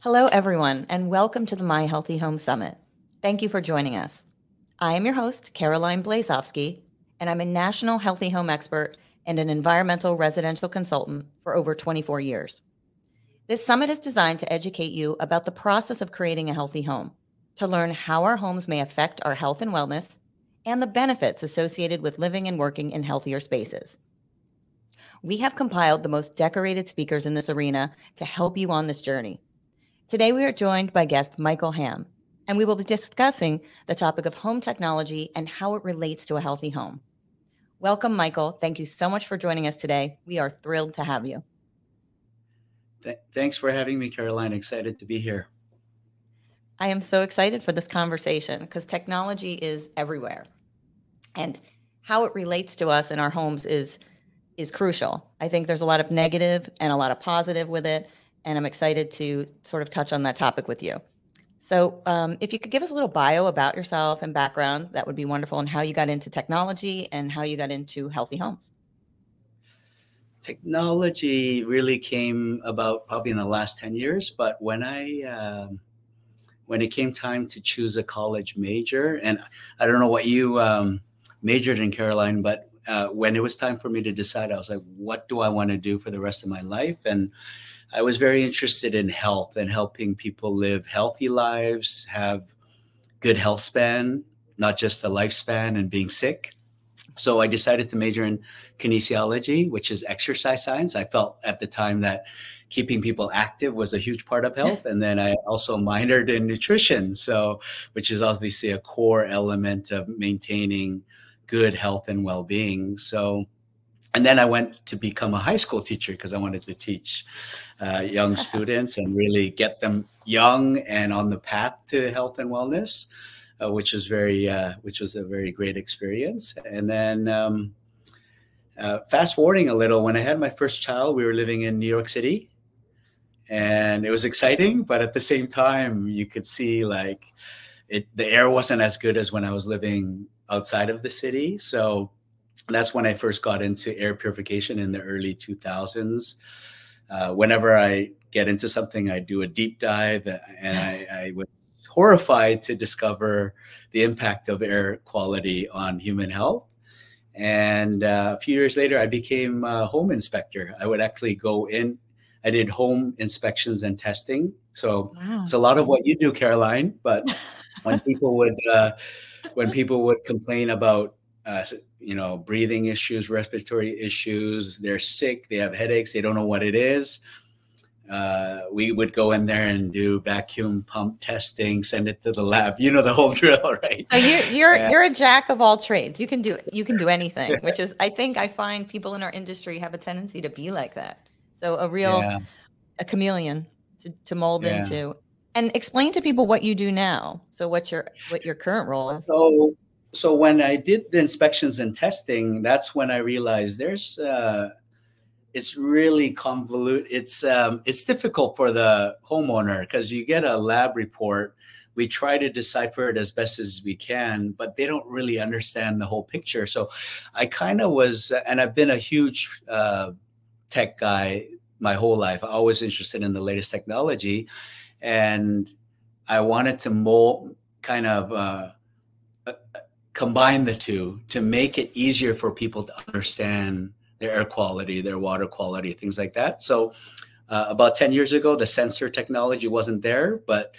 Hello, everyone, and welcome to the My Healthy Home Summit. Thank you for joining us. I am your host, Caroline Blazovsky, and I'm a national healthy home expert and an environmental residential consultant for over 24 years. This summit is designed to educate you about the process of creating a healthy home, to learn how our homes may affect our health and wellness, and the benefits associated with living and working in healthier spaces. We have compiled the most decorated speakers in this arena to help you on this journey. Today, we are joined by guest Michael Ham, and we will be discussing the topic of home technology and how it relates to a healthy home. Welcome, Michael. Thank you so much for joining us today. We are thrilled to have you. Thanks for having me, Caroline. Excited to be here. I am so excited for this conversation because technology is everywhere, and how it relates to us in our homes is crucial. I think there's a lot of negative and a lot of positive with it, and I'm excited to sort of touch on that topic with you. So, if you could give us a little bio about yourself and background, that would be wonderful, and how you got into technology and how you got into healthy homes. Technology really came about probably in the last 10 years, but when it came time to choose a college major, and I don't know what you majored in, Caroline, but when it was time for me to decide, I was like, what do I want to do for the rest of my life? And I was very interested in health and helping people live healthy lives, have good health span, not just a lifespan and being sick. So I decided to major in kinesiology, which is exercise science. I felt at the time that keeping people active was a huge part of health. And then I also minored in nutrition, which is obviously a core element of maintaining good health and well-being. And then I went to become a high school teacher because I wanted to teach young students and really get them young and on the path to health and wellness, which was a very great experience. And then fast forwarding a little, when I had my first child, we were living in New York City, and it was exciting, but at the same time, you could see the air wasn't as good as when I was living outside of the city. So that's when I first got into air purification in the early 2000s. Whenever I get into something, I do a deep dive, and I was horrified to discover the impact of air quality on human health. And a few years later, I became a home inspector. I would actually go in. I did home inspections and testing. So Wow. It's a lot of what you do, Caroline. But when people would complain about breathing issues, respiratory issues, they're sick, they have headaches, they don't know what it is, we would go in there and do vacuum pump testing, send it to the lab. You know the whole drill, right? So you're a jack of all trades. You can do anything, which is, I think I find people in our industry have a tendency to be like that. So a chameleon to mold Yeah. into. And explain to people what you do now. So what your current role is. So when I did the inspections and testing, that's when I realized it's really convoluted. It's difficult for the homeowner because you get a lab report. We try to decipher it as best as we can, but they don't really understand the whole picture. So I kind of was, and I've been a huge tech guy my whole life. I'm always interested in the latest technology. And I wanted to combine the two to make it easier for people to understand their air quality, their water quality, things like that. So about 10 years ago, the sensor technology wasn't there, but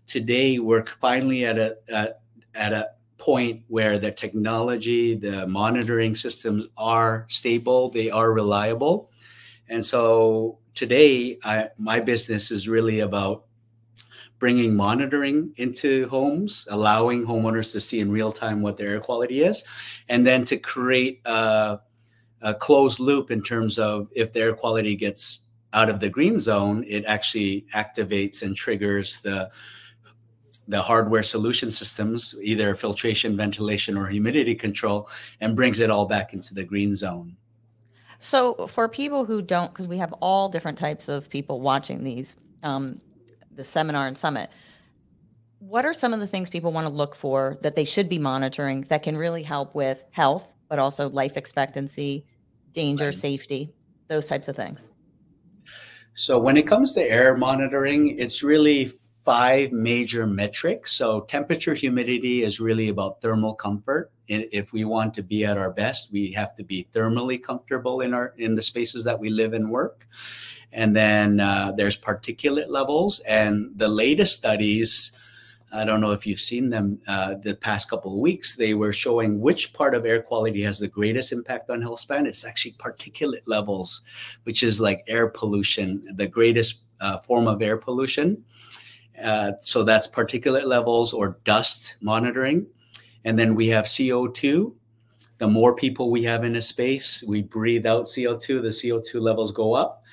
today we're finally at a point where the technology, the monitoring systems are stable, they are reliable. And so today, my business is really about bringing monitoring into homes, allowing homeowners to see in real time what their air quality is, and then to create a closed loop in terms of if the air quality gets out of the green zone, it actually activates and triggers the hardware solution systems, either filtration, ventilation, or humidity control, and brings it all back into the green zone. So for people who don't, because we have all different types of people watching the seminar and summit, what are some of the things people want to look for that they should be monitoring that can really help with health, but also life expectancy, danger, Right. safety, those types of things? So when it comes to air monitoring, it's really five major metrics. So temperature, humidity is really about thermal comfort. And if we want to be at our best, we have to be thermally comfortable in the spaces that we live and work. And then there's particulate levels, and the latest studies, I don't know if you've seen them the past couple of weeks, they were showing which part of air quality has the greatest impact on health span. It's actually particulate levels, which is like air pollution, the greatest form of air pollution. So that's particulate levels or dust monitoring. And then we have CO2. The more people we have in a space, we breathe out CO2, the CO2 levels go up.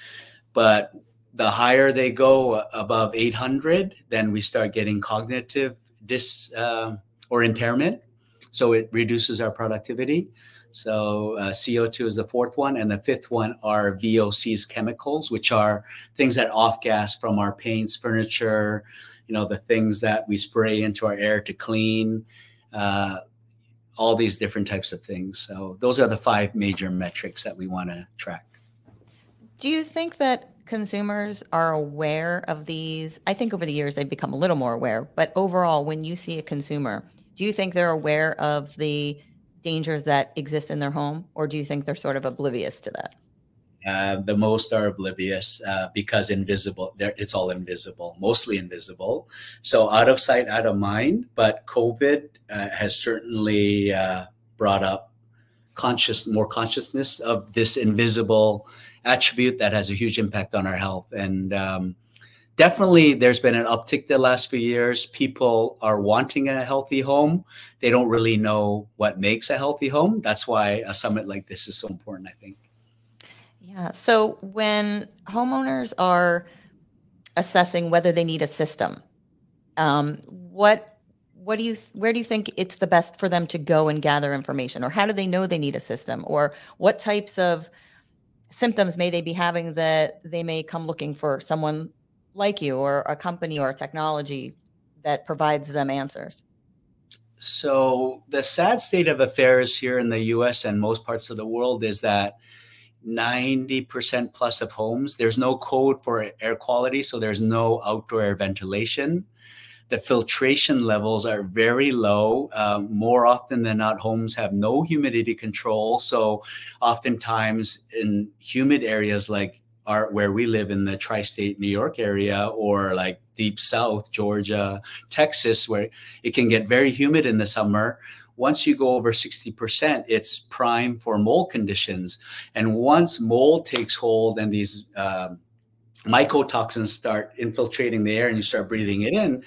But the higher they go above 800, then we start getting cognitive or impairment. So it reduces our productivity. So CO2 is the fourth one. And the fifth one are VOCs, chemicals, which are things that off gas from our paints, furniture, the things that we spray into our air to clean, all these different types of things. So those are the five major metrics that we want to track. Do you think that consumers are aware of these? I think over the years they've become a little more aware, but overall, when you see a consumer, do you think they're aware of the dangers that exist in their home, or do you think they're sort of oblivious to that? The most are oblivious because invisible. It's all invisible, mostly invisible. So out of sight, out of mind. But COVID has certainly brought up more consciousness of this invisible attribute that has a huge impact on our health. And definitely there's been an uptick the last few years. People are wanting a healthy home. They don't really know what makes a healthy home. That's why a summit like this is so important, I think. Yeah. So when homeowners are assessing whether they need a system, where do you think it's the best for them to go and gather information, or how do they know they need a system, or what types of symptoms may they be having that they may come looking for someone like you or a company or a technology that provides them answers? So the sad state of affairs here in the US and most parts of the world is that 90% plus of homes, there's no code for air quality, so there's no outdoor air ventilation. The filtration levels are very low. More often than not, homes have no humidity control. So oftentimes in humid areas like where we live in the tri-state New York area, or like deep south, Georgia, Texas, where it can get very humid in the summer, once you go over 60%, it's prime for mold conditions. And once mold takes hold and these mycotoxins start infiltrating the air and you start breathing it in,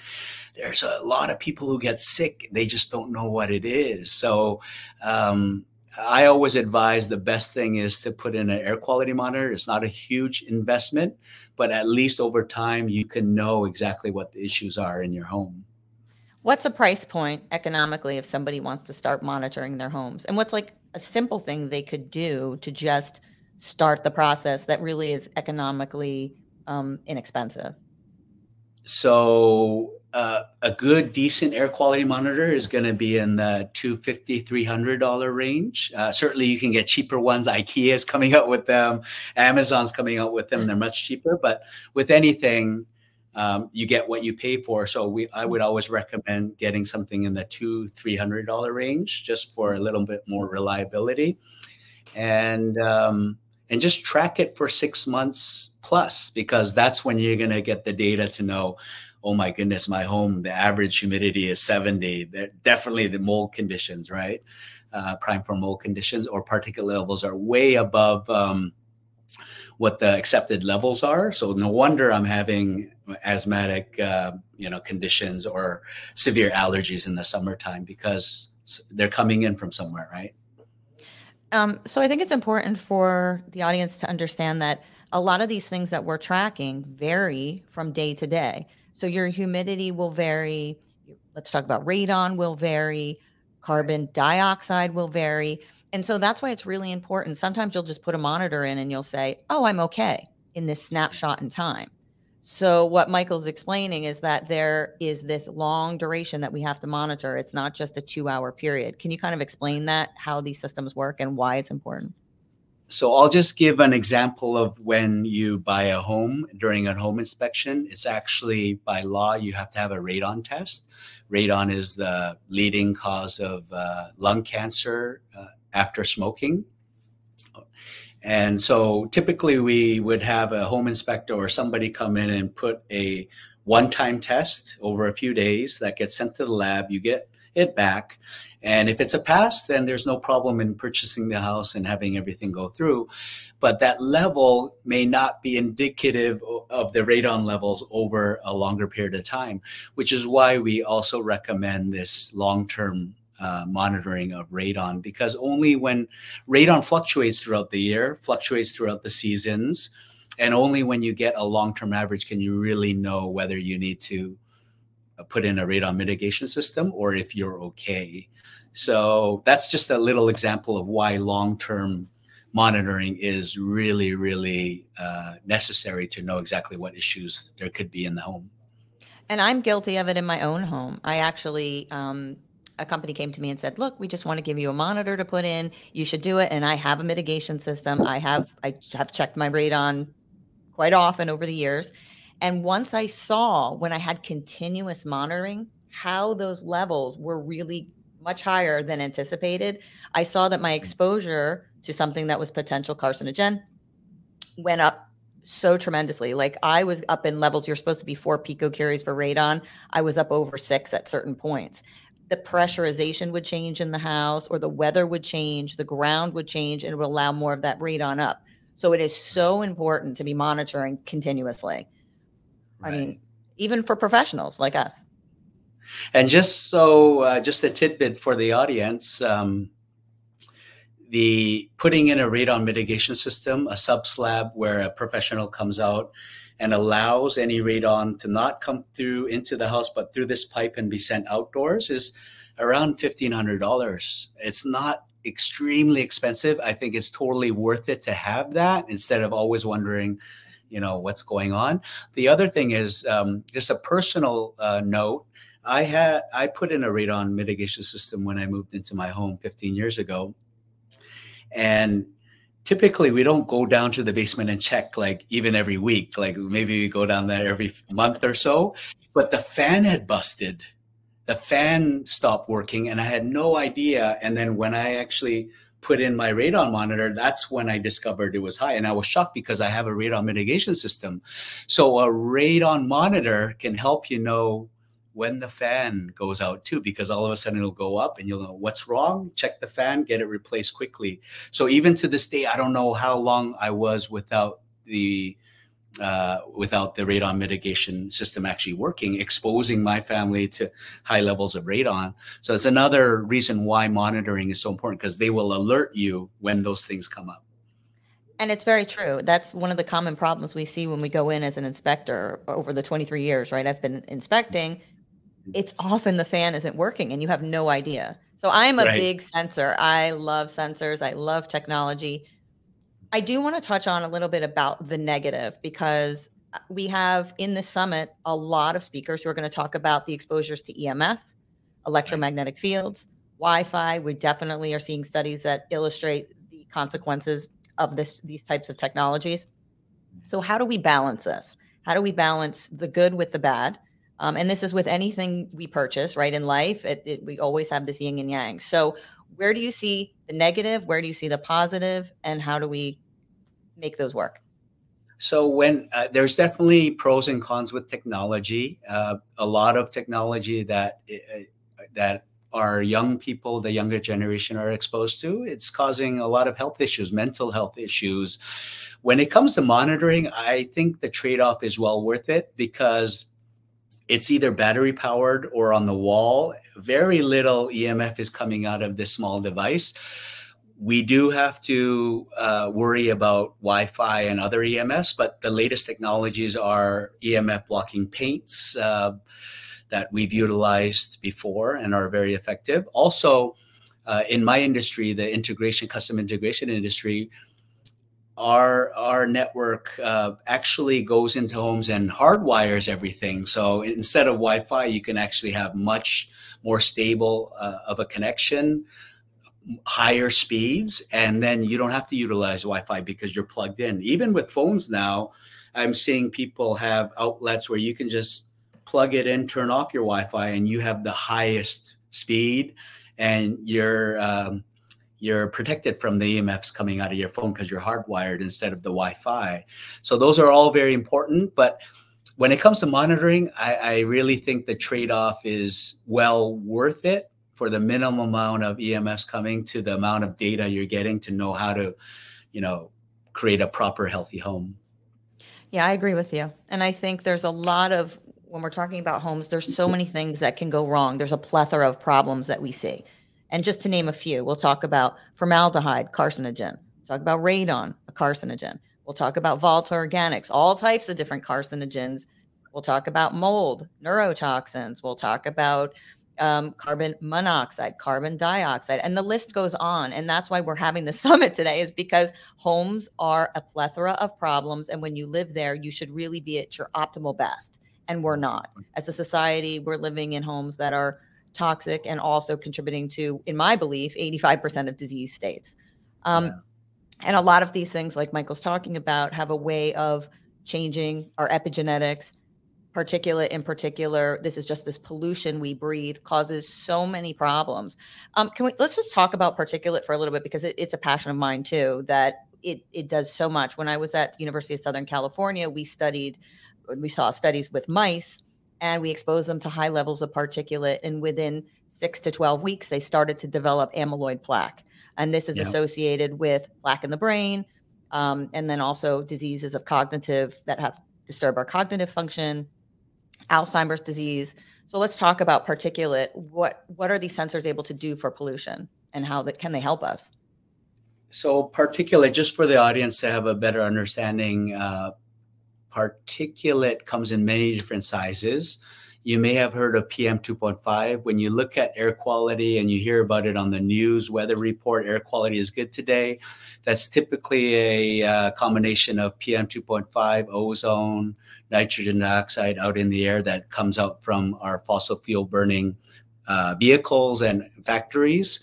there's a lot of people who get sick. They just don't know what it is. So I always advise the best thing is to put in an air quality monitor. It's not a huge investment, but at least over time, you can know exactly what the issues are in your home. What's a price point economically if somebody wants to start monitoring their homes? And what's like a simple thing they could do to just start the process that really is economically inexpensive? So a good, decent air quality monitor is going to be in the $250, $300 range. Certainly you can get cheaper ones. IKEA is coming out with them. Amazon's coming out with them. They're much cheaper. But with anything, you get what you pay for. So I would always recommend getting something in the $200, $300 range just for a little bit more reliability. And just track it for 6 months plus, because that's when you're going to get the data to know, oh my goodness, my home, the average humidity is 70. Definitely the mold conditions, right? Prime for mold conditions, or particulate levels are way above what the accepted levels are. So no wonder I'm having asthmatic, conditions or severe allergies in the summertime, because they're coming in from somewhere, right? So I think it's important for the audience to understand that a lot of these things that we're tracking vary from day to day. So your humidity will vary. Let's talk about radon will vary. Carbon dioxide will vary. And so that's why it's really important. Sometimes you'll just put a monitor in and you'll say, oh, I'm okay in this snapshot in time. So what Michael's explaining is that there is this long duration that we have to monitor. It's not just a 2-hour period. Can you kind of explain that, how these systems work and why it's important? So I'll just give an example of when you buy a home during a home inspection. It's actually by law, you have to have a radon test. Radon is the leading cause of lung cancer after smoking. And so typically we would have a home inspector or somebody come in and put a one-time test over a few days that gets sent to the lab. You get it back. And if it's a pass, then there's no problem in purchasing the house and having everything go through. But that level may not be indicative of the radon levels over a longer period of time, which is why we also recommend this long-term monitoring of radon, because only when radon fluctuates throughout the year, fluctuates throughout the seasons, and only when you get a long-term average can you really know whether you need to put in a radon mitigation system or if you're okay. So that's just a little example of why long-term monitoring is really, really necessary to know exactly what issues there could be in the home. And I'm guilty of it in my own home. I actually, a company came to me and said, look, we just want to give you a monitor to put in. You should do it. And I have a mitigation system. I have checked my radon quite often over the years. And once I saw, when I had continuous monitoring, how those levels were really much higher than anticipated, I saw that my exposure to something that was potential carcinogen went up so tremendously. Like I was up in levels, you're supposed to be 4 picocuries for radon. I was up over 6 at certain points. The pressurization would change in the house, or the weather would change, the ground would change, and it would allow more of that radon up. So it is so important to be monitoring continuously. Right. I mean, even for professionals like us. And just so, just a tidbit for the audience, the putting in a radon mitigation system, a sub-slab where a professional comes out and allows any radon to not come through into the house, but through this pipe and be sent outdoors, is around $1,500. It's not extremely expensive. I think it's totally worth it to have that instead of always wondering, you know, what's going on. The other thing is just a personal note. I put in a radon mitigation system when I moved into my home 15 years ago. And typically we don't go down to the basement and check like even every week, like maybe we go down there every month or so, but the fan had busted. The fan stopped working and I had no idea. And then when I actually put in my radon monitor, that's when I discovered it was high. And I was shocked because I have a radon mitigation system. So a radon monitor can help you know when the fan goes out too, because all of a sudden it'll go up and you'll know what's wrong, check the fan, get it replaced quickly. So even to this day, I don't know how long I was without the radon mitigation system actually working, exposing my family to high levels of radon. So it's another reason why monitoring is so important, because they will alert you when those things come up. And it's very true. That's one of the common problems we see when we go in as an inspector over the 23 years, right? I've been inspecting. It's often the fan isn't working and you have no idea. So I'm a big sensor. I love sensors. I love technology. I do want to touch on a little bit about the negative, because we have in this summit a lot of speakers who are going to talk about the exposures to EMF, electromagnetic fields, Wi-Fi. We definitely are seeing studies that illustrate the consequences of these types of technologies. So how do we balance this? How do we balance the good with the bad? And this is with anything we purchase, right? In life, we always have this yin and yang. So where do you see the negative? Where do you see the positive? And how do we make those work? So when there's definitely pros and cons with technology, a lot of technology that our young people, the younger generation, are exposed to, it's causing a lot of health issues, mental health issues. When it comes to monitoring, I think the trade-off is well worth it, because it's either battery powered or on the wall. Very little EMF is coming out of this small device. We do have to worry about Wi-Fi and other EMFs, but the latest technologies are EMF blocking paints that we've utilized before and are very effective. Also, in my industry, the custom integration industry, our network actually goes into homes and hardwires everything. So instead of Wi-Fi, you can actually have much more stable of a connection, higher speeds, and then you don't have to utilize Wi-Fi because you're plugged in. Even with phones now, I'm seeing people have outlets where you can just plug it in, turn off your Wi-Fi, and you have the highest speed, and you're protected from the EMFs coming out of your phone because you're hardwired instead of the Wi-Fi. So those are all very important. But when it comes to monitoring, I really think the trade-off is well worth it for the minimum amount of EMFs coming to the amount of data you're getting to know how to, create a proper healthy home. Yeah, I agree with you. And I think there's a lot of, when we're talking about homes, there's so many things that can go wrong. There's a plethora of problems that we see. And just to name a few, we'll talk about formaldehyde, carcinogen. Talk about radon, a carcinogen. We'll talk about volatile organics, all types of different carcinogens. We'll talk about mold, neurotoxins. We'll talk about carbon monoxide, carbon dioxide, and the list goes on. And that's why we're having the summit today, is because homes are a plethora of problems. And when you live there, you should really be at your optimal best. And we're not. As a society, we're living in homes that are toxic and also contributing to, in my belief, 85% of disease states. And a lot of these things, like Michael's talking about, have a way of changing our epigenetics. Particulate in particular, this is just this pollution we breathe, causes so many problems. Let's just talk about particulate for a little bit, because it's a passion of mine too, that it does so much. When I was at the University of Southern California, we saw studies with mice, and we exposed them to high levels of particulate. And within 6 to 12 weeks, they started to develop amyloid plaque. And this is associated with plaque in the brain, and then also diseases of cognitive that have disturb our cognitive function, Alzheimer's disease. So let's talk about particulate. What are these sensors able to do for pollution, and how can they help us? So particulate, just for the audience to have a better understanding, particulate comes in many different sizes. You may have heard of PM 2.5. When you look at air quality and you hear about it on the news, weather report, air quality is good today. That's typically a combination of PM 2.5, ozone, nitrogen dioxide out in the air that comes out from our fossil fuel burning vehicles and factories.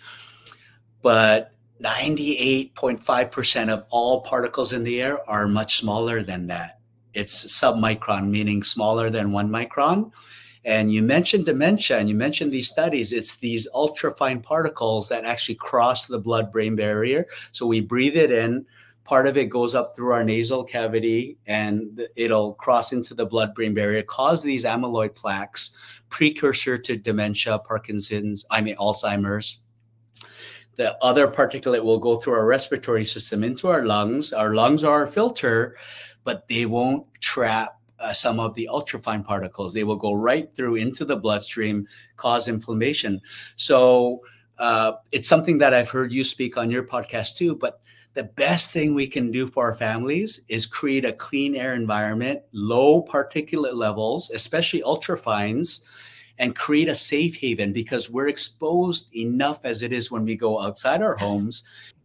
But 98.5% of all particles in the air are much smaller than that. It's submicron, meaning smaller than 1 micron. And you mentioned dementia, and you mentioned these studies. It's these ultrafine particles that actually cross the blood-brain barrier. So we breathe it in. Part of it goes up through our nasal cavity, and it'll cross into the blood-brain barrier, cause these amyloid plaques, precursor to dementia, Alzheimer's. The other particulate will go through our respiratory system into our lungs. Our lungs are our filter, but they won't trap some of the ultrafine particles. They will go right through into the bloodstream, cause inflammation. So it's something that I've heard you speak on your podcast too, but the best thing we can do for our families is create a clean air environment, low particulate levels, especially ultrafines, and create a safe haven, because we're exposed enough as it is when we go outside our homes.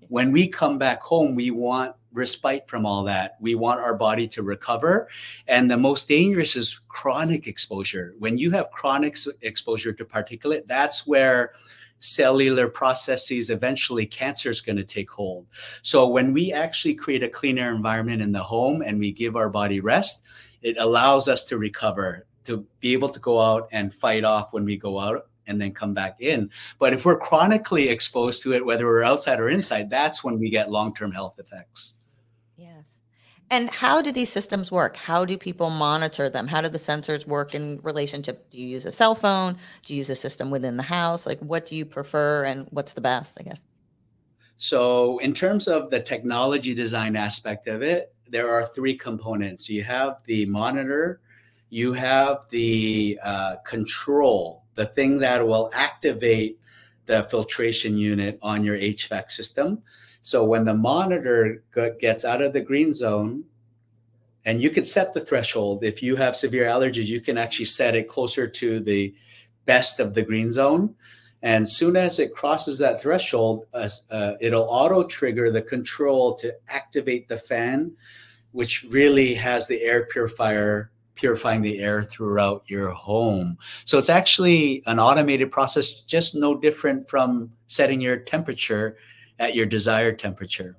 When we come back home, we want respite from all that. We want our body to recover. And the most dangerous is chronic exposure. When you have chronic exposure to particulate, that's where cellular processes, eventually cancer is going to take hold. So when we actually create a clean air environment in the home and we give our body rest, it allows us to recover, to be able to go out and fight off when we go out and then come back in. But if we're chronically exposed to it, whether we're outside or inside, that's when we get long-term health effects. Yes. And how do these systems work? How do people monitor them? How do the sensors work in relationship? Do you use a cell phone? Do you use a system within the house? Like, what do you prefer, and what's the best, I guess? So in terms of the technology design aspect of it, there are 3 components. You have the monitor, you have the control, the thing that will activate the filtration unit on your HVAC system. So when the monitor gets out of the green zone, and you can set the threshold, if you have severe allergies, you can actually set it closer to the best of the green zone. And soon as it crosses that threshold, it'll auto trigger the control to activate the fan, which really has the air purifier purifying the air throughout your home. So it's actually an automated process, just no different from setting your temperature at your desired temperature.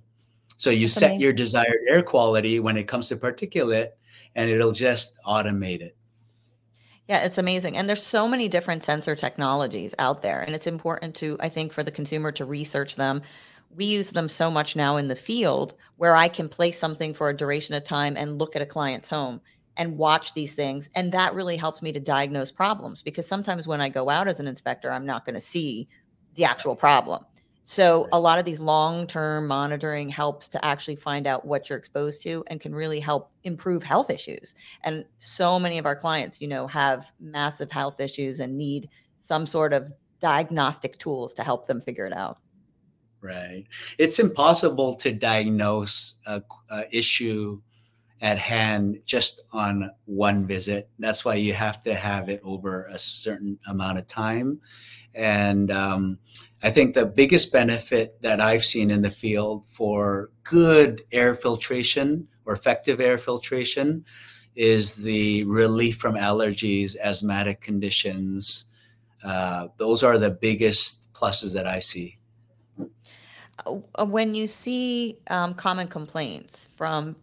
So you That's set your amazing. desired air quality when it comes to particulate, and it'll just automate it. Yeah, it's amazing. And there's so many different sensor technologies out there. And it's important to, I think, for the consumer to research them. We use them so much now in the field where I can place something for a duration of time and look at a client's home and watch these things. And that really helps me to diagnose problems because sometimes when I go out as an inspector, I'm not going to see the actual Right. problem. So Right. a lot of these long-term monitoring helps to actually find out what you're exposed to and can really help improve health issues. And so many of our clients, have massive health issues and need some sort of diagnostic tools to help them figure it out. Right. It's impossible to diagnose a issue at hand just on one visit. That's why you have to have it over a certain amount of time. And I think the biggest benefit that I've seen in the field for good air filtration or effective air filtration is the relief from allergies, asthmatic conditions. Those are the biggest pluses that I see. When you see common complaints from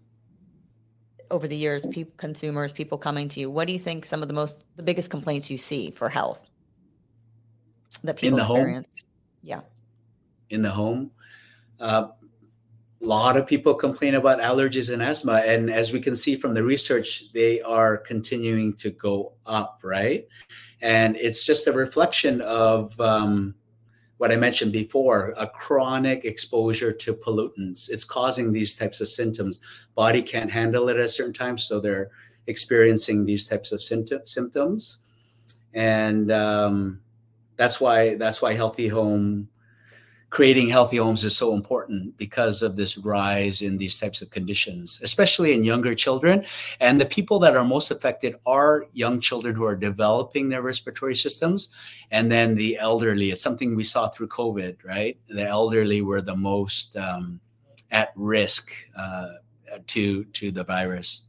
over the years, consumers, people coming to you, what do you think some of the biggest complaints you see for health that In people the home, experience? Yeah. in the home, a lot of people complain about allergies and asthma. And as we can see from the research, they are continuing to go up, right? And it's just a reflection of what I mentioned before, a chronic exposure to pollutants. It's causing these types of symptoms. Body can't handle it at certain times, so they're experiencing these types of symptoms. And that's why creating healthy homes is so important because of this rise in these types of conditions, especially in younger children. And the people that are most affected are young children who are developing their respiratory systems, and then the elderly. It's something we saw through COVID, right? The elderly were the most at risk to the virus.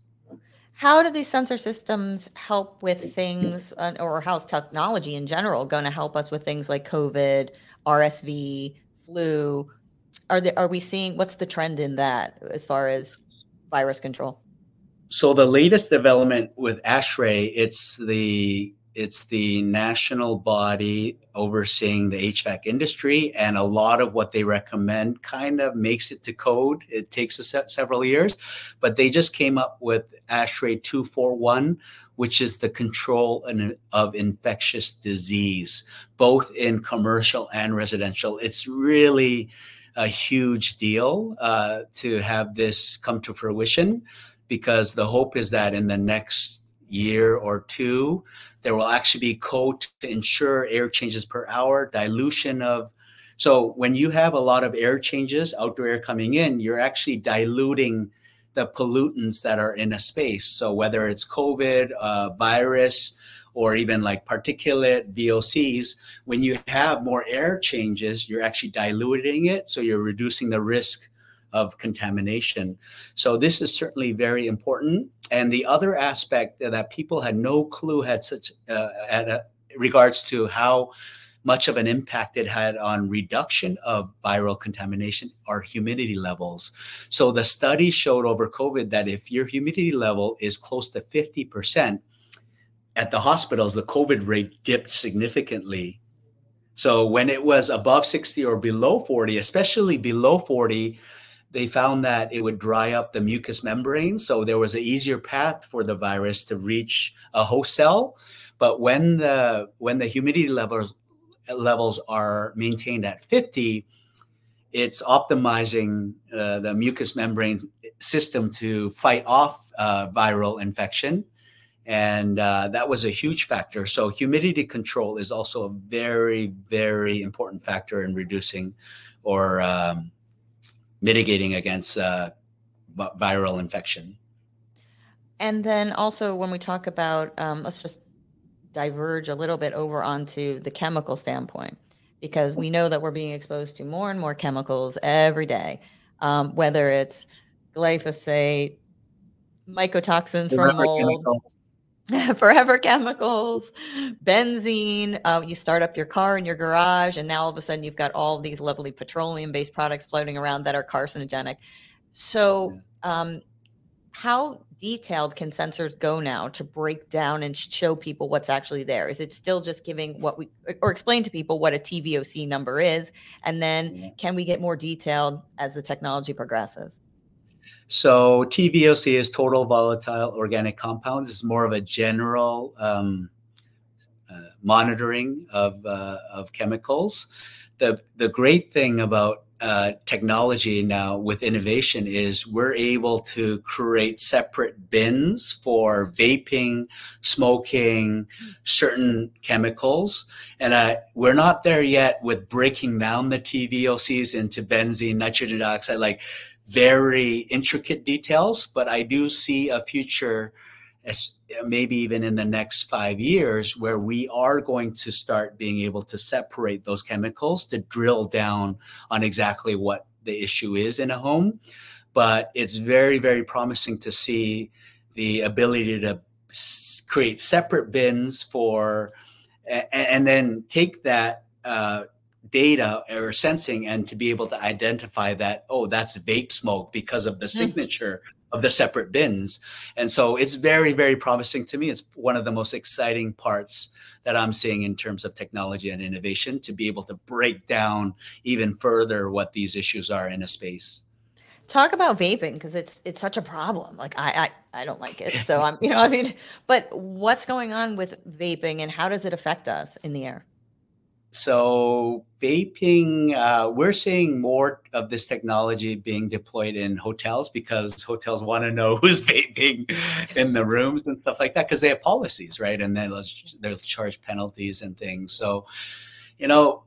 How do these sensor systems help with things, or how's technology in general going to help us with things like COVID, RSV, flu? Are we seeing what's the trend in that as far as virus control? So the latest development with ASHRAE, it's the national body overseeing the HVAC industry, and a lot of what they recommend kind of makes it to code. It takes several years, but they just came up with ASHRAE 241, which is the control of infectious disease, both in commercial and residential. It's really a huge deal to have this come to fruition, because the hope is that in the next year or two, there will actually be code to ensure air changes per hour, dilution of. So when you have a lot of air changes, outdoor air coming in, you're actually diluting the pollutants that are in a space. So whether it's COVID, virus, or even like particulate, VOCs, when you have more air changes, you're actually diluting it. So you're reducing the risk of contamination. So this is certainly very important. And the other aspect that people had no clue had regards to how much of an impact it had on reduction of viral contamination are humidity levels. So the study showed over COVID that if your humidity level is close to 50%, at the hospitals, the COVID rate dipped significantly. So when it was above 60 or below 40, especially below 40, they found that it would dry up the mucous membrane. So there was an easier path for the virus to reach a host cell. But when the humidity levels are maintained at 50, it's optimizing the mucous membrane system to fight off viral infection. And that was a huge factor. So humidity control is also a very, very important factor in reducing or mitigating against viral infection. And then also when we talk about, let's just diverge a little bit over onto the chemical standpoint, because we know that we're being exposed to more and more chemicals every day, whether it's glyphosate, mycotoxins from Forever mold, chemicals. Forever chemicals, benzene. You start up your car in your garage, and now all of a sudden you've got all these lovely petroleum-based products floating around that are carcinogenic. So, how detailed can sensors go now to break down and show people what's actually there? Is it still just giving what we, or explain to people what a TVOC number is? And then can we get more detailed as the technology progresses? So TVOC is total volatile organic compounds. It's more of a general monitoring of chemicals. The great thing about technology now with innovation is we're able to create separate bins for vaping, smoking, certain chemicals. And we're not there yet with breaking down the TVOCs into benzene, nitrogen dioxide, like very intricate details. But I do see a future, maybe even in the next 5 years, where we are going to start being able to separate those chemicals to drill down on exactly what the issue is in a home. But it's very, very promising to see the ability to create separate bins for, and then take that data or sensing and to be able to identify that, oh, that's vape smoke because of the signature of the separate bins. And so it's very, very promising to me. It's one of the most exciting parts that I'm seeing in terms of technology and innovation, to be able to break down even further what these issues are in a space. Talk about vaping, because it's such a problem. Like I don't like it. So I'm, you know, I mean, but what's going on with vaping and how does it affect us in the air? So vaping, we're seeing more of this technology being deployed in hotels, because hotels want to know who's vaping in the rooms and stuff like that, because they have policies, right? And then they'll charge penalties and things. So, you know,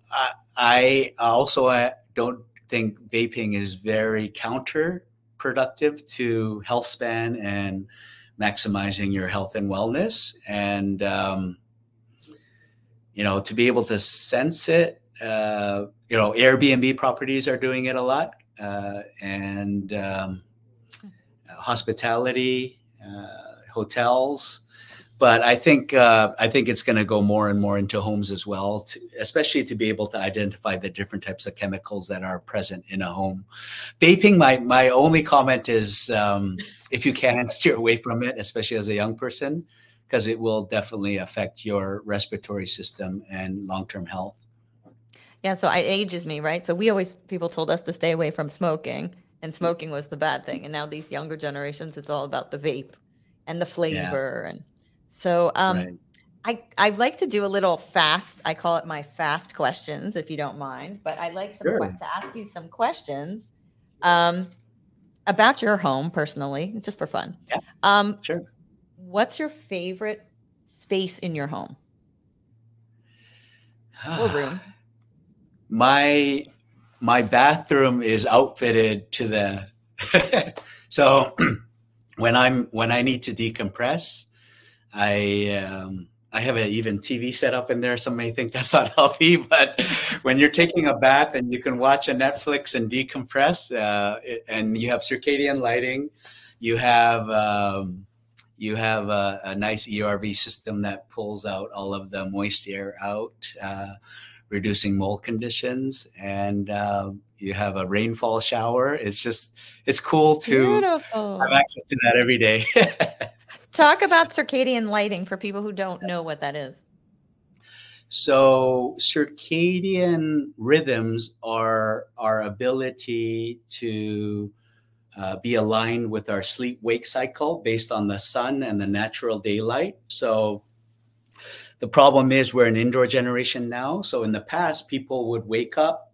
I also don't think vaping is very counterproductive to health span and maximizing your health and wellness. And you know, to be able to sense it, you know, Airbnb properties are doing it a lot, and hospitality, hotels. But I think it's going to go more and more into homes as well, especially to be able to identify the different types of chemicals that are present in a home. Vaping, my only comment is, if you can, steer away from it, especially as a young person, because it will definitely affect your respiratory system and long-term health. Yeah, so it ages me, right? So people told us to stay away from smoking, and smoking was the bad thing. And now these younger generations, it's all about the vape and the flavor. And so Right. I'd like to do a little fast. I call it my fast questions, if you don't mind. But I'd like to ask you some questions about your home personally, just for fun. Yeah, sure. What's your favorite space in your home or room? My bathroom is outfitted to the so when I need to decompress, I have an even TV set up in there. Some may think that's not healthy, but when you're taking a bath and you can watch a Netflix and decompress, and you have circadian lighting, you have a nice ERV system that pulls out all of the moist air out, reducing mold conditions, and you have a rainfall shower. It's cool to have access to that every day. Talk about circadian lighting for people who don't know what that is. So circadian rhythms are our ability to be aligned with our sleep-wake cycle based on the sun and the natural daylight. So the problem is we're an indoor generation now. So in the past, people would wake up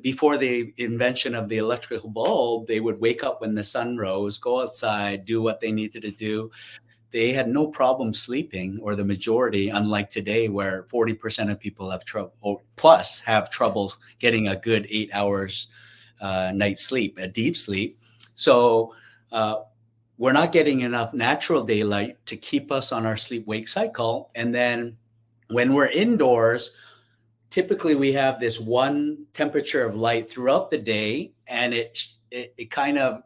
before the invention of the electrical bulb, they would wake up when the sun rose, go outside, do what they needed to do. They had no problem sleeping, or the majority, unlike today where 40% of people have trouble, or plus have troubles getting a good 8 hours night sleep, a deep sleep. So we're not getting enough natural daylight to keep us on our sleep-wake cycle. And then when we're indoors, typically we have this one temperature of light throughout the day, and it kind of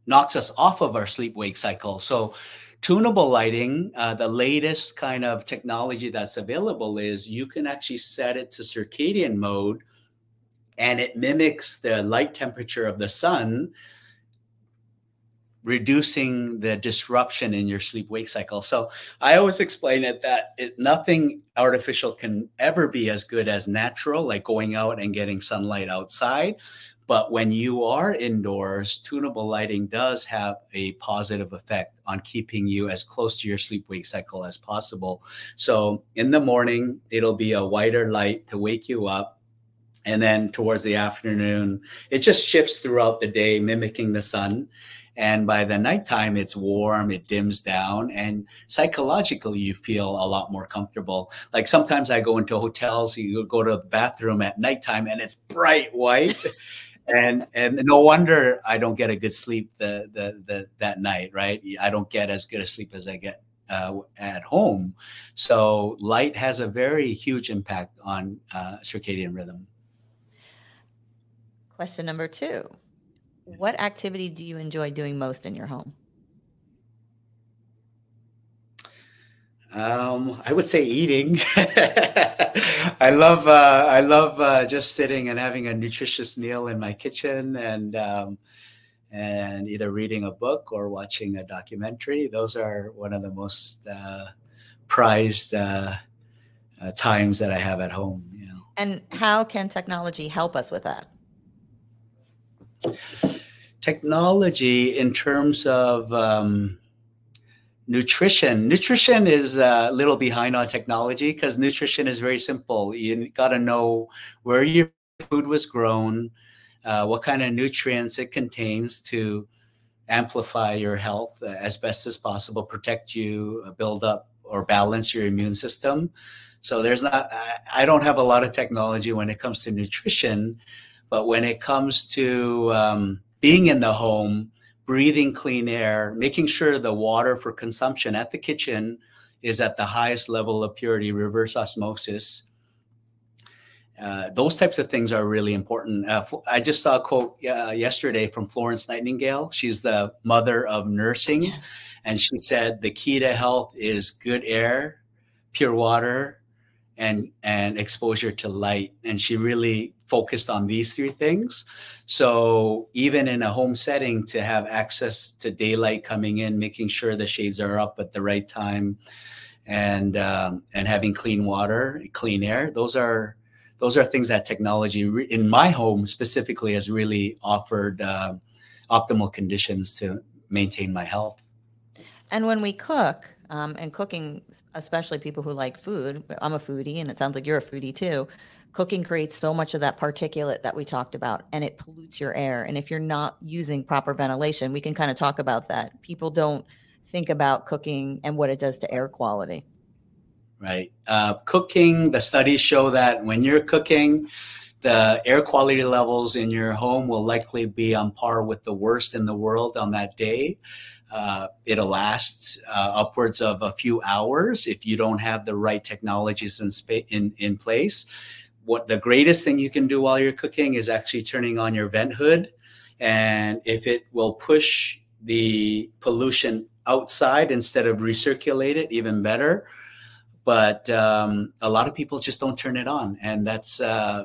knocks us off of our sleep-wake cycle. So tunable lighting, the latest kind of technology that's available is you can actually set it to circadian mode, and it mimics the light temperature of the sun, reducing the disruption in your sleep wake cycle. So I always explain it that nothing artificial can ever be as good as natural, like going out and getting sunlight outside. But when you are indoors, tunable lighting does have a positive effect on keeping you as close to your sleep wake cycle as possible. So in the morning, it'll be a whiter light to wake you up. And then towards the afternoon, it just shifts throughout the day, mimicking the sun. And by the nighttime, it's warm, it dims down, and psychologically, you feel a lot more comfortable. Like sometimes I go into hotels, you go to the bathroom at nighttime, and it's bright white. And no wonder I don't get a good sleep that night, right? I don't get as good a sleep as I get at home. So light has a very huge impact on circadian rhythm. Question number 2. What activity do you enjoy doing most in your home? I would say eating. I love just sitting and having a nutritious meal in my kitchen, and either reading a book or watching a documentary. Those are one of the most prized times that I have at home. You know. And how can technology help us with that? Technology in terms of nutrition is a little behind on technology, because nutrition is very simple. You got to know where your food was grown, what kind of nutrients it contains to amplify your health as best as possible, protect you, build up or balance your immune system. So I don't have a lot of technology when it comes to nutrition, but when it comes to being in the home, breathing clean air, making sure the water for consumption at the kitchen is at the highest level of purity, reverse osmosis. Those types of things are really important. I just saw a quote yesterday from Florence Nightingale. She's the mother of nursing. And she said, the key to health is good air, pure water, and exposure to light. And she really focused on these 3 things. So even in a home setting, to have access to daylight coming in, making sure the shades are up at the right time, and having clean water, clean air, those are things that technology in my home specifically has really offered optimal conditions to maintain my health. And when we cook, and cooking, especially people who like food, I'm a foodie, and it sounds like you're a foodie too. Cooking creates so much of that particulate that we talked about, and it pollutes your air. And if you're not using proper ventilation, we can kind of talk about that. People don't think about cooking and what it does to air quality. Right. Cooking, the studies show that when you're cooking, the air quality levels in your home will likely be on par with the worst in the world on that day. It'll last upwards of a few hours if you don't have the right technologies in place. What the greatest thing you can do while you're cooking is actually turning on your vent hood, and if it will push the pollution outside instead of recirculate it, even better. But a lot of people just don't turn it on, and that's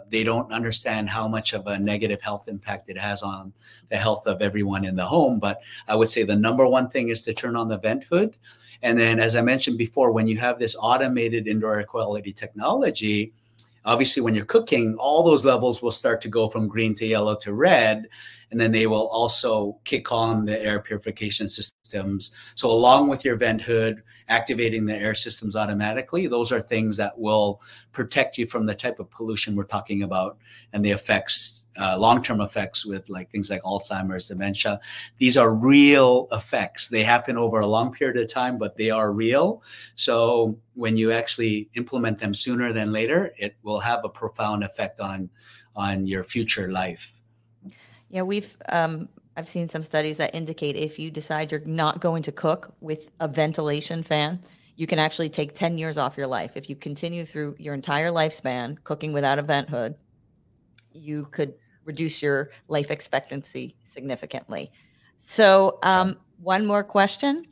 they don't understand how much of a negative health impact it has on the health of everyone in the home. But I would say the number one thing is to turn on the vent hood. And then, as I mentioned before, when you have this automated indoor air quality technology, obviously when you're cooking, all those levels will start to go from green to yellow to red. And then they will also kick on the air purification systems. So along with your vent hood, activating the air systems automatically, those are things that will protect you from the type of pollution we're talking about and the effects, long-term effects with things like Alzheimer's, dementia. These are real effects. They happen over a long period of time, but they are real. So when you actually implement them sooner than later, it will have a profound effect on your future life. Yeah, I've seen some studies that indicate if you decide you're not going to cook with a ventilation fan, you can actually take 10 years off your life. If you continue through your entire lifespan cooking without a vent hood, you could reduce your life expectancy significantly. So one more question.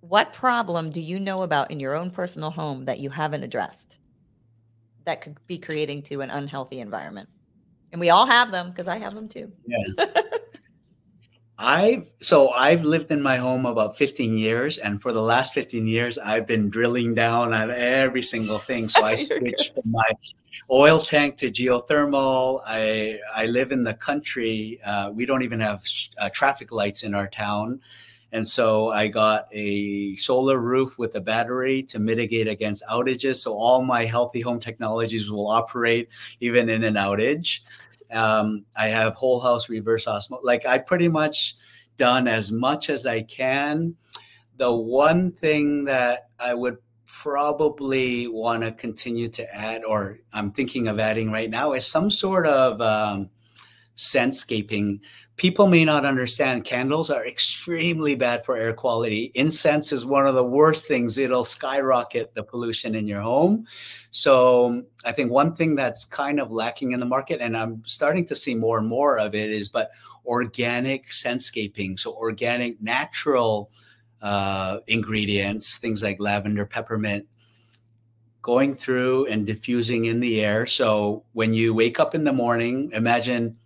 What problem do you know about in your own personal home that you haven't addressed that could be creating to an unhealthy environment? And we all have them, because I have them too. Yeah. I've lived in my home about 15 years, and for the last 15 years I've been drilling down on every single thing. So I You're good. switched from my oil tank to geothermal. I live in the country. We don't even have traffic lights in our town. And so I got a solar roof with a battery to mitigate against outages. So all my healthy home technologies will operate even in an outage. I have whole house reverse osmosis. Like I pretty much done as much as I can. The one thing that I would probably want to continue to add, or I'm thinking of adding right now, is some sort of scentscaping. People may not understand candles are extremely bad for air quality. Incense is one of the worst things. It'll skyrocket the pollution in your home. So I think one thing that's kind of lacking in the market, and I'm starting to see more and more of it, is but organic scentscaping. So organic, natural ingredients, things like lavender, peppermint, going through and diffusing in the air. So when you wake up in the morning, imagine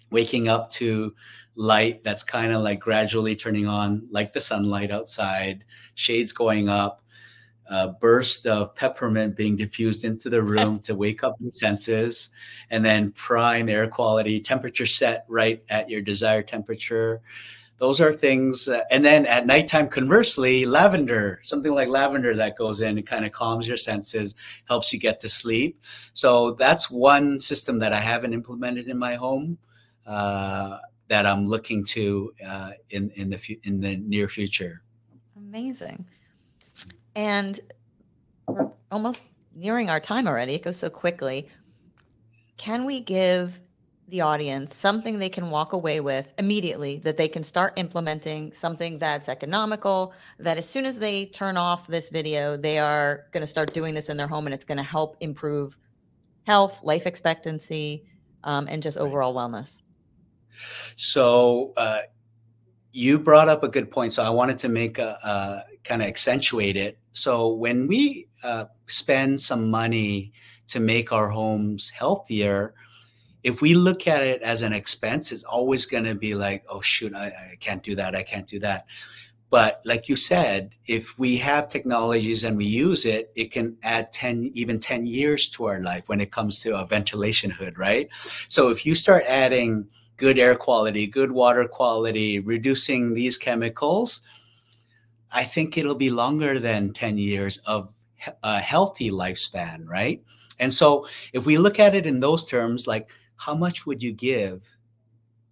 waking up to light that's kind of like gradually turning on, like the sunlight outside, shades going up, a burst of peppermint being diffused into the room to wake up your senses, and then prime air quality, temperature set right at your desired temperature. Those are things. And then at nighttime, conversely, lavender, something like lavender that goes in, it kind of calms your senses, helps you get to sleep. So that's one system that I haven't implemented in my home that I'm looking to in the near future. Amazing. And we're almost nearing our time already. It goes so quickly. Can we give the audience something they can walk away with immediately that they can start implementing, something that's economical, that as soon as they turn off this video, they are going to start doing this in their home, and it's going to help improve health, life expectancy, and just overall wellness? So you brought up a good point. So I wanted to make a kind of accentuate it. So when we spend some money to make our homes healthier, if we look at it as an expense, it's always going to be like, oh, shoot, I can't do that. I can't do that. But like you said, if we have technologies and we use it, it can add 10, even 10 years to our life when it comes to a ventilation hood, right? So if you start adding good air quality, good water quality, reducing these chemicals, I think it'll be longer than 10 years of a healthy lifespan, right? And so if we look at it in those terms, like how much would you give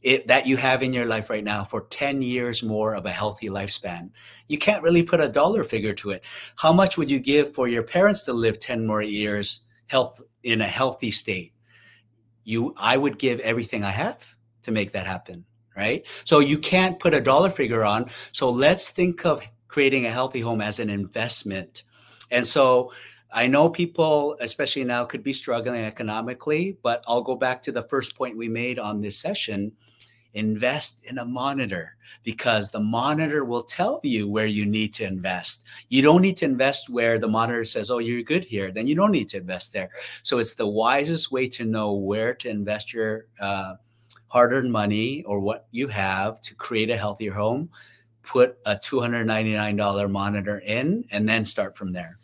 it that you have in your life right now for 10 years more of a healthy lifespan? You can't really put a dollar figure to it. How much would you give for your parents to live 10 more years health in a healthy state? I would give everything I have to make that happen, right? So you can't put a dollar figure on. So let's think of creating a healthy home as an investment. And so I know people, especially now, could be struggling economically, but I'll go back to the first point we made on this session. Invest in a monitor, because the monitor will tell you where you need to invest. You don't need to invest where the monitor says, oh, you're good here. Then you don't need to invest there. So it's the wisest way to know where to invest your hard-earned money or what you have to create a healthier home. Put a $299 monitor in and then start from there.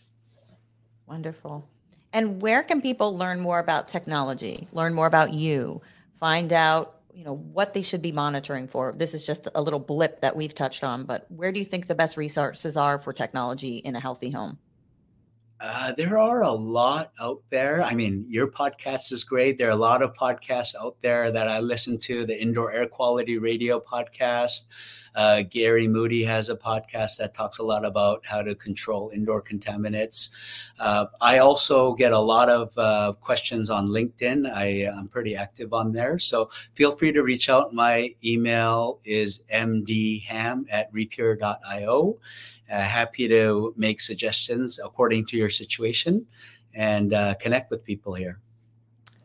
Wonderful. And where can people learn more about technology, learn more about you, find out, what they should be monitoring for? This is just a little blip that we've touched on, but where do you think the best resources are for technology in a healthy home? There are a lot out there. I mean, your podcast is great. There are a lot of podcasts out there that I listen to. The Indoor Air Quality Radio podcast. Gary Moody has a podcast that talks a lot about how to control indoor contaminants. I also get a lot of questions on LinkedIn. I'm pretty active on there. So feel free to reach out. My email is mdham@repure.io. Happy to make suggestions according to your situation and connect with people here.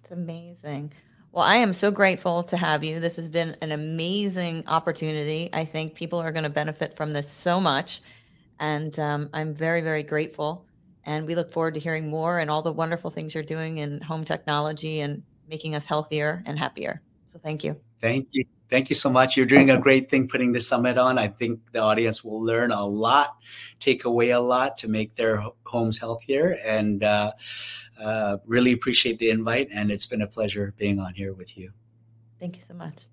It's amazing. Well, I am so grateful to have you. This has been an amazing opportunity. I think people are going to benefit from this so much. And I'm very, very grateful. And we look forward to hearing more and all the wonderful things you're doing in home technology and making us healthier and happier. So thank you. Thank you. Thank you so much. You're doing a great thing putting this summit on. I think the audience will learn a lot, take away a lot to make their homes healthier, and really appreciate the invite. And it's been a pleasure being on here with you. Thank you so much.